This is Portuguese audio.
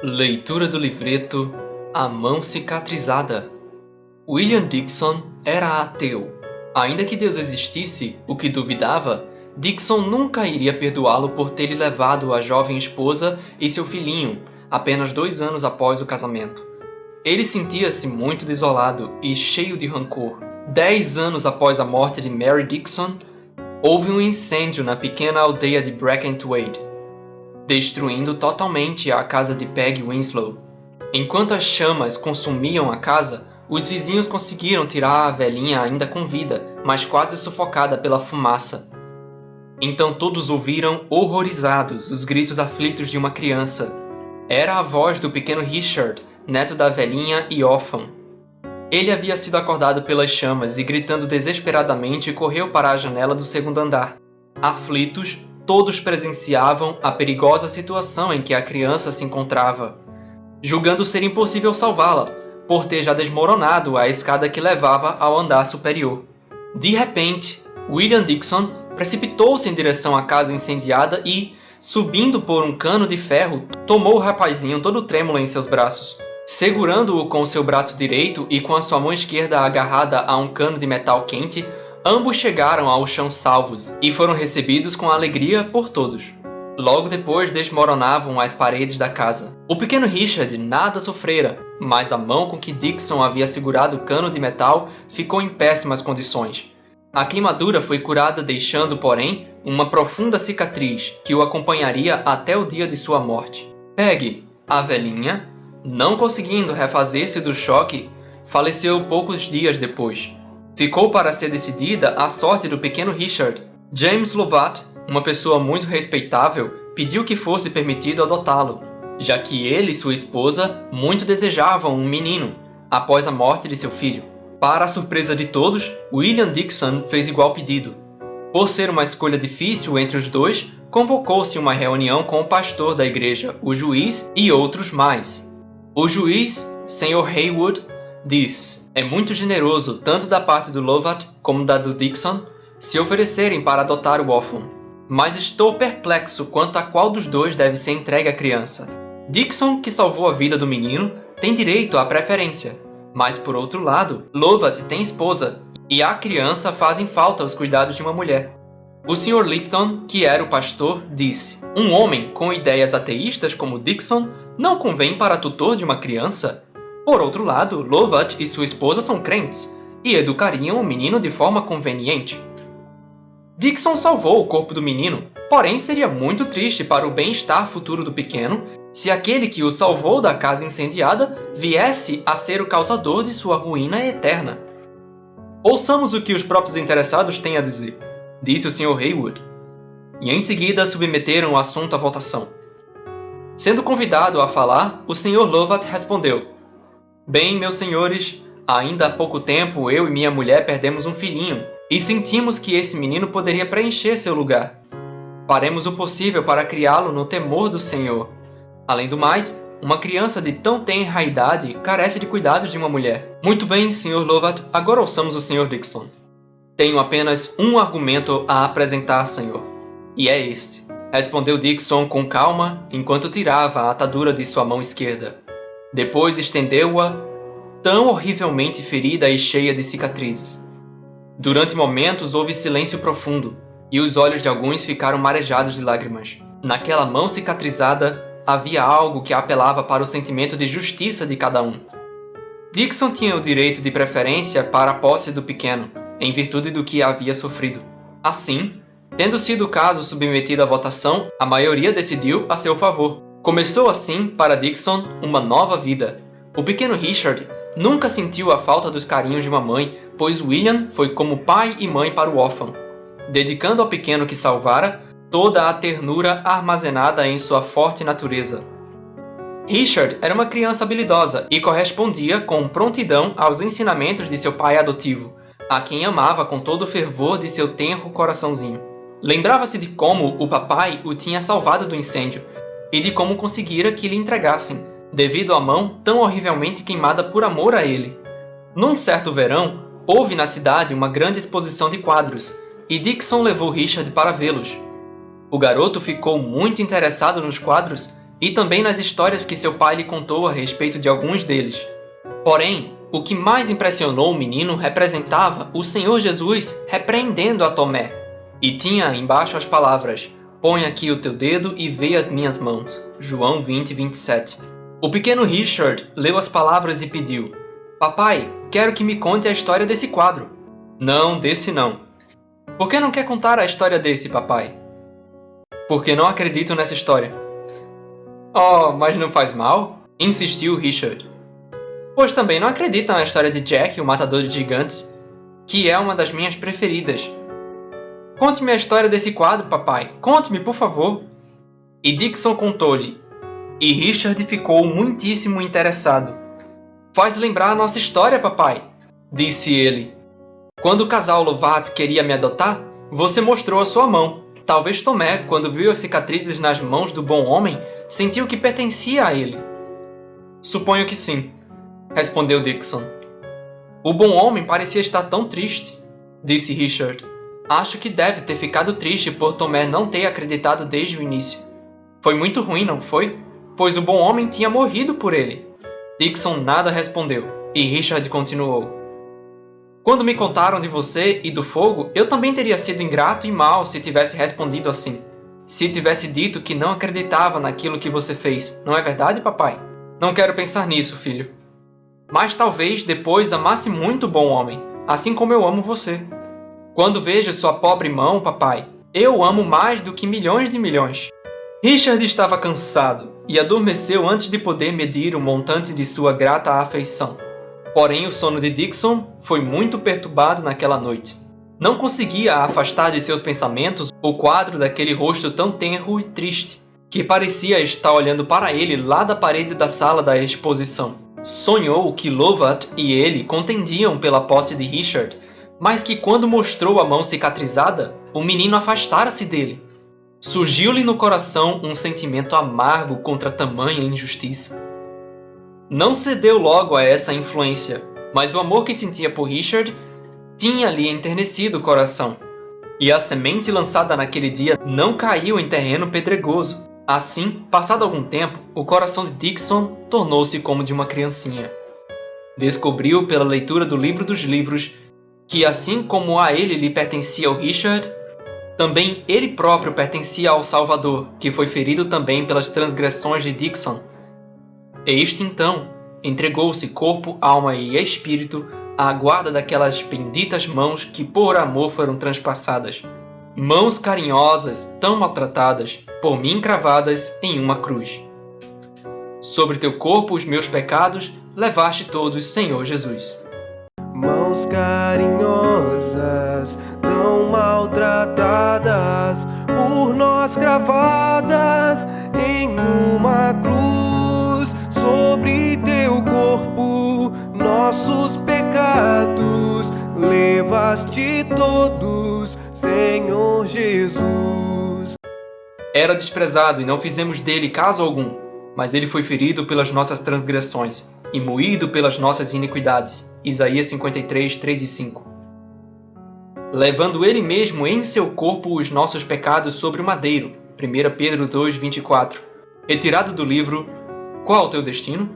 Leitura do livreto A Mão Cicatrizada. William Dixon era ateu. Ainda que Deus existisse, o que duvidava, Dixon nunca iria perdoá-lo por ter lhe levado a jovem esposa e seu filhinho, apenas 2 anos após o casamento. Ele sentia-se muito desolado e cheio de rancor. 10 anos após a morte de Mary Dixon, houve um incêndio na pequena aldeia de Brackenthwaite, destruindo totalmente a casa de Peggy Winslow. Enquanto as chamas consumiam a casa, os vizinhos conseguiram tirar a velhinha ainda com vida, mas quase sufocada pela fumaça. Então todos ouviram, horrorizados, os gritos aflitos de uma criança. Era a voz do pequeno Richard, neto da velhinha e órfão. Ele havia sido acordado pelas chamas e, gritando desesperadamente, correu para a janela do 2º andar. Aflitos, todos presenciavam a perigosa situação em que a criança se encontrava, julgando ser impossível salvá-la, por ter já desmoronado a escada que levava ao andar superior. De repente, William Dixon precipitou-se em direção à casa incendiada e, subindo por um cano de ferro, tomou o rapazinho todo trêmulo em seus braços. Segurando-o com seu braço direito e com a sua mão esquerda agarrada a um cano de metal quente, ambos chegaram ao chão salvos e foram recebidos com alegria por todos. Logo depois desmoronavam as paredes da casa. O pequeno Richard nada sofrera, mas a mão com que Dixon havia segurado o cano de metal ficou em péssimas condições. A queimadura foi curada deixando, porém, uma profunda cicatriz que o acompanharia até o dia de sua morte. Peggy, a velhinha, não conseguindo refazer-se do choque, faleceu poucos dias depois. Ficou para ser decidida a sorte do pequeno Richard. James Lovat, uma pessoa muito respeitável, pediu que fosse permitido adotá-lo, já que ele e sua esposa muito desejavam um menino, após a morte de seu filho. Para a surpresa de todos, William Dixon fez igual pedido. Por ser uma escolha difícil entre os dois, convocou-se uma reunião com o pastor da igreja, o juiz e outros mais. O juiz, Sr. Haywood, diz: é muito generoso, tanto da parte do Lovat como da do Dixon, se oferecerem para adotar o órfão. Mas estou perplexo quanto a qual dos dois deve ser entregue à criança. Dixon, que salvou a vida do menino, tem direito à preferência. Mas, por outro lado, Lovat tem esposa, e à criança fazem falta os cuidados de uma mulher. O Sr. Lipton, que era o pastor, disse: um homem com ideias ateístas como Dixon não convém para tutor de uma criança? Por outro lado, Lovat e sua esposa são crentes, e educariam o menino de forma conveniente. Dixon salvou o corpo do menino, porém seria muito triste para o bem-estar futuro do pequeno se aquele que o salvou da casa incendiada viesse a ser o causador de sua ruína eterna. Ouçamos o que os próprios interessados têm a dizer, disse o Sr. Haywood, e em seguida submeteram o assunto à votação. Sendo convidado a falar, o Sr. Lovat respondeu: bem, meus senhores, ainda há pouco tempo eu e minha mulher perdemos um filhinho e sentimos que esse menino poderia preencher seu lugar. Faremos o possível para criá-lo no temor do Senhor. Além do mais, uma criança de tão tenra idade carece de cuidados de uma mulher. Muito bem, Sr. Lovat, agora ouçamos o Sr. Dixon. Tenho apenas um argumento a apresentar, senhor, e é este, respondeu Dixon com calma enquanto tirava a atadura de sua mão esquerda. Depois estendeu-a, tão horrivelmente ferida e cheia de cicatrizes. Durante momentos houve silêncio profundo, e os olhos de alguns ficaram marejados de lágrimas. Naquela mão cicatrizada havia algo que apelava para o sentimento de justiça de cada um. Dixon tinha o direito de preferência para a posse do pequeno, em virtude do que havia sofrido. Assim, tendo sido o caso submetido à votação, a maioria decidiu a seu favor. Começou assim, para Dixon, uma nova vida. O pequeno Richard nunca sentiu a falta dos carinhos de uma mãe, pois William foi como pai e mãe para o órfão, dedicando ao pequeno que salvara toda a ternura armazenada em sua forte natureza. Richard era uma criança habilidosa e correspondia com prontidão aos ensinamentos de seu pai adotivo, a quem amava com todo o fervor de seu tenro coraçãozinho. Lembrava-se de como o papai o tinha salvado do incêndio e de como conseguira que lhe entregassem, devido à mão tão horrivelmente queimada por amor a ele. Num certo verão, houve na cidade uma grande exposição de quadros, e Dixon levou Richard para vê-los. O garoto ficou muito interessado nos quadros e também nas histórias que seu pai lhe contou a respeito de alguns deles. Porém, o que mais impressionou o menino representava o Senhor Jesus repreendendo a Tomé, e tinha embaixo as palavras: "Põe aqui o teu dedo e vê as minhas mãos." João 20, 27. O pequeno Richard leu as palavras e pediu: "Papai, quero que me conte a história desse quadro." "Não, desse não." "Por que não quer contar a história desse, papai?" "Porque não acredito nessa história." "Oh, mas não faz mal?" insistiu Richard. "Pois também não acredita na história de Jack, o matador de gigantes, que é uma das minhas preferidas." "Conte-me a história desse quadro, papai. Conte-me, por favor." E Dickson contou-lhe. E Richard ficou muitíssimo interessado. "Faz lembrar a nossa história, papai," disse ele. "Quando o casal Lovat queria me adotar, você mostrou a sua mão. Talvez Tomé, quando viu as cicatrizes nas mãos do bom homem, sentiu que pertencia a ele." "Suponho que sim," respondeu Dickson. "O bom homem parecia estar tão triste," disse Richard. "Acho que deve ter ficado triste por Tomé não ter acreditado desde o início. Foi muito ruim, não foi? Pois o bom homem tinha morrido por ele." Dickson nada respondeu, e Richard continuou. "Quando me contaram de você e do fogo, eu também teria sido ingrato e mau se tivesse respondido assim. Se tivesse dito que não acreditava naquilo que você fez, não é verdade, papai?" "Não quero pensar nisso, filho. Mas talvez depois amasse muito o bom homem, assim como eu amo você. Quando vejo sua pobre mão, papai, eu o amo mais do que milhões de milhões." Richard estava cansado e adormeceu antes de poder medir o montante de sua grata afeição. Porém, o sono de Dickson foi muito perturbado naquela noite. Não conseguia afastar de seus pensamentos o quadro daquele rosto tão tenro e triste, que parecia estar olhando para ele lá da parede da sala da exposição. Sonhou que Lovat e ele contendiam pela posse de Richard, mas que quando mostrou a mão cicatrizada, o menino afastara-se dele. Surgiu-lhe no coração um sentimento amargo contra tamanha injustiça. Não cedeu logo a essa influência, mas o amor que sentia por Richard tinha-lhe enternecido o coração. E a semente lançada naquele dia não caiu em terreno pedregoso. Assim, passado algum tempo, o coração de Dickson tornou-se como de uma criancinha. Descobriu pela leitura do livro dos livros que, assim como a ele lhe pertencia o Richard, também ele próprio pertencia ao Salvador, que foi ferido também pelas transgressões de Dickson. Este então entregou-se corpo, alma e espírito à guarda daquelas benditas mãos que por amor foram transpassadas. Mãos carinhosas, tão maltratadas, por mim cravadas em uma cruz. Sobre teu corpo os meus pecados levaste todos, Senhor Jesus. Mãos carinhosas, tão maltratadas, por nós cravadas em uma cruz. Sobre teu corpo, nossos pecados levaste todos, Senhor Jesus. Era desprezado e não fizemos dele caso algum. Mas ele foi ferido pelas nossas transgressões e moído pelas nossas iniquidades. Isaías 53, 3 e 5. Levando ele mesmo em seu corpo os nossos pecados sobre o madeiro. 1 Pedro 2, 24. Retirado do livro Qual o teu destino?